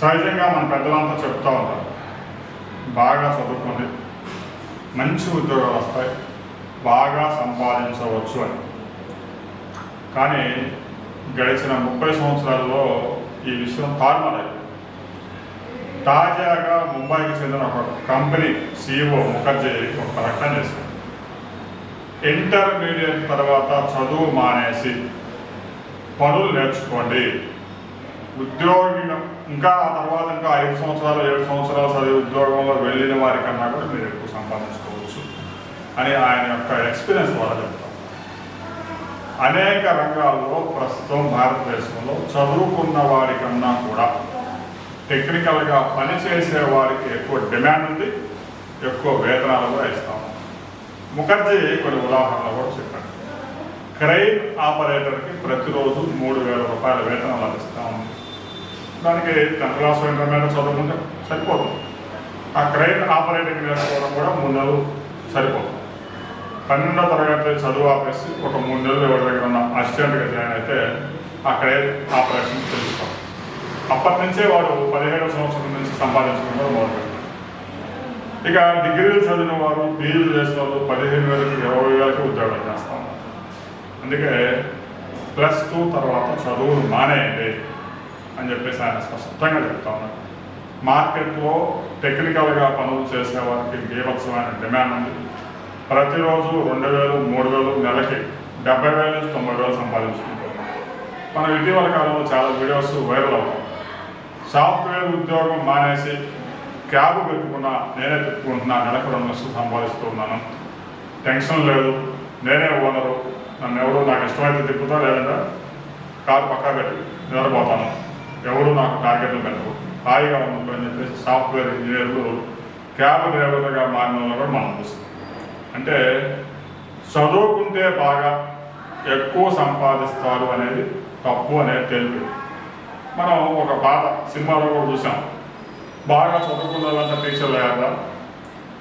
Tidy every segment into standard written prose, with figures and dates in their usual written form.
సహజంగా మన పెద్దలంతా చెప్తూ ఉంటారు, బాగా చదువుకోండి, మంచి ఉద్యోగాలు వస్తాయి, బాగా సంపాదించవచ్చు అని. కానీ గడిచిన 30 సంవత్సరాల్లో ఈ విషయం తారుమారైంది. తాజాగా ముంబైకి చెందిన ఒక కంపెనీ CEO ముఖర్జీ ఒక ప్రకటన చేశారు. ఇంటర్మీడియట్ తర్వాత చదువు మానేసి పనులు నేర్చుకోండి, ఉద్యోగం ఇంకా ఆ తర్వాత ఇంకా 5 సంవత్సరాలు 7 సంవత్సరాలు చదివి ఉద్యోగంలో వెళ్ళిన వారికన్నా కూడా మీరు ఎక్కువ సంపాదించుకోవచ్చు అని ఆయన యొక్క ఎక్స్పీరియన్స్ వల్ల చెప్తాం. అనేక రంగాల్లో ప్రస్తుతం భారతదేశంలో చదువుకున్న వారికన్నా కూడా టెక్నికల్గా పనిచేసే వారికి ఎక్కువ డిమాండ్ ఉంది, ఎక్కువ వేతనాలు కూడా ఇస్తాము. ముఖర్జీ కొన్ని ఉదాహరణలు కూడా చెప్పారు. క్రెయిన్ ఆపరేటర్కి ప్రతిరోజు 3,000 రూపాయల వేతనం లభిస్తాము. దానికి 10th క్లాస్ ఇంటర్మీడియట్ చదువుకుంటే సరిపోతుంది. ఆ క్రెయిన్ ఆపరేటింగ్ నేర్చుకోవడం కూడా 3 నెలలు సరిపోతుంది. 12వ తరగతి చదువు ఆపేసి ఒక 3 నెలలు ఎవరి దగ్గర ఉన్న అసిస్టెంట్గా జాయిన్ అయితే ఆ క్రెయిన్ ఆపరేషన్ తెలుసుకోవాలి. అప్పటి నుంచే వాడు 17వ సంవత్సరం నుంచి సంపాదించడం కూడా మొదలుపెట్టారు. ఇక డిగ్రీలు చదివిన వారు, PhD చేసిన వాళ్ళు 15,000కి 20,000కి ఉద్యోగాలు చేస్తూ ఉన్నారు. అందుకే +2 తర్వాత చదువులు మానేయండి అని చెప్పేసి ఆయన స్పష్టంగా చెప్తా ఉన్నారు. మార్కెట్లో టెక్నికల్గా పనులు చేసేవారికి బీభత్సమైన డిమాండ్ ఉంది. ప్రతిరోజు 2,000, 3,000, నెలకి 70,000 నుంచి 90,000 సంపాదించుకుంటున్నారు. మనం ఇటీవల కాలంలో చాలా వీడియోస్ వైరల్ అవుతాం. సాఫ్ట్వేర్ ఉద్యోగం మానేసి క్యాబ్ పెట్టుకున్నా, నేనే పెట్టుకుంటున్నా, నెలకు 2 లక్షలు సంపాదిస్తూ ఉన్నాను, టెన్షన్ లేదు, నేనే ఓనరు, నన్ను ఎవరు నాకు ఇష్టమైతే తిప్పుతా, లేదంటే కారు పక్కా పెట్టి నిద్రపోతాను, ఎవరు నాకు టార్గెట్లు పెట్టరు, హాయిగా ఉండదు అని చెప్పేసి సాఫ్ట్వేర్ ఇంజనీర్లు క్యాబ్ డ్రైవర్లుగా మారిన వాళ్ళు కూడా మనం చూస్తాం. అంటే చదువుకుంటే బాగా ఎక్కువ సంపాదిస్తారు అనేది తప్పు అనేది తెలుసు. మనం ఒక పాత సినిమాలో కూడా చూసాం. బాగా చదువుకున్న వాళ్ళంతా టీచర్లు అయ్యాక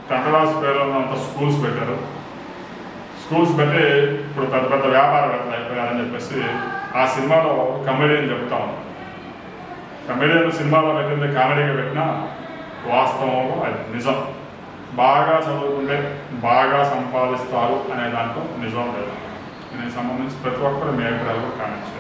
10th క్లాస్ పిల్లలంతా స్కూల్స్ పెట్టారు. స్కూల్స్ పెట్టి ఇప్పుడు పెద్ద పెద్ద వ్యాపారవేత్తలు అయిపోయారని చెప్పేసి ఆ సినిమాలో కమెడియన్ చెప్తా ఉన్నాం. కమెడియన్ సినిమాలో పెట్టింది కామెడీగా పెట్టినా వాస్తవం అది నిజం. బాగా చదువుకుంటే బాగా సంపాదిస్తారు అనే దాంట్లో నిజం లేదు. దీనికి సంబంధించి ప్రతి ఒక్కరు మీ అభిప్రాయాలు కామెంట్